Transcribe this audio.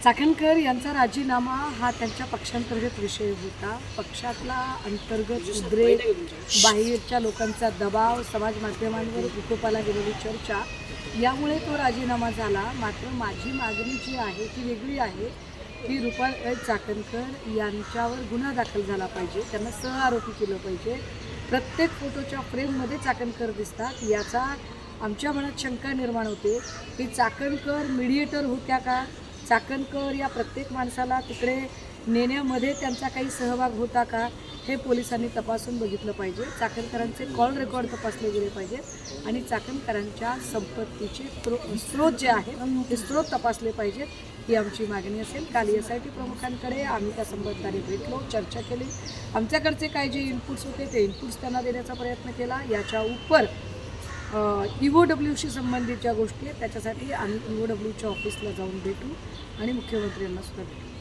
चाकणकर यांचा राजीनामा हा त्यांच्या पक्षांतर्गत विषय होता. पक्षातला अंतर्गत उद्रेक, बाहेरच्या लोकांचा दबाव, समाज माध्यमांवर विकोपाला गेलेली चर्चा यामुळे तो राजीनामा झाला. मात्र माझी मागणी जी आहे ती वेगळी आहे की रुपाल चाकणकर यांच्यावर गुन्हा दाखल झाला पाहिजे, त्यांना सहआरोपी केलं पाहिजे. प्रत्येक फोटोच्या फ्रेममध्ये चाकणकर दिसतात. याचा आमच्या मनात शंका निर्माण होते की चाकणकर मीडिएटर होत्या का, चाकणकर या प्रत्येक माणसाला तिकडे नेण्यामध्ये त्यांचा काही सहभाग होता का, हे पोलिसांनी तपासून बघितलं पाहिजे. चाकणकरांचे कॉल रेकॉर्ड तपासले गेले पाहिजेत आणि चाकणकरांच्या संपत्तीचे स्रोत जे आहेत ते स्रोत तपासले पाहिजेत, ही आमची मागणी असेल. काल SIT प्रमुखांकडे आम्ही त्या संबंधाने भेटलो, चर्चा केली. आमच्याकडचे काही जे इनपुट्स होते ते इनपुट्स त्यांना देण्याचा प्रयत्न केला. याच्या उपर EOWशी संबंधित ज्या गोष्टी आहेत त्याच्यासाठी आम्ही EOWच्या ऑफिसला जाऊन भेटू आणि मुख्यमंत्र्यांना सुद्धा भेटू.